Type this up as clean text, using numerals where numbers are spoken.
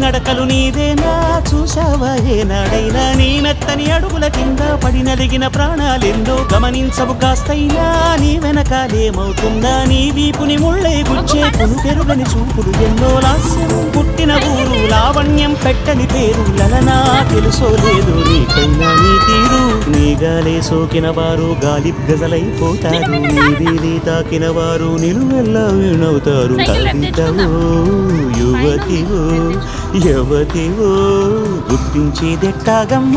నడకలు నీదేనా చూసావా ఏనాడైనా నీ మెత్తని అడుగుల కింద పడి నలిగిన ప్రాణాలెందో గమనించవు కాస్తైనా నీ వెనకాలేమవుతుందా నీ వీపుని ముళ్ళే గుచ్చే పులుకెరుగని చూపుడు ఎన్నో లాస్యం పుట్టిన ఊరు లావణ్యం పెట్టని పేరు లలనా తెలుసో లేదో నీకైనా నీ తీరు నీ గాలే సోకిన వారు గాలి గజలైపోతారు నీ వీధి తాకిన వారు నిలువెల్లా వీణవుతారు కవితవో యువతివో యువతివో గుర్తించేదెట్టాగమ్మ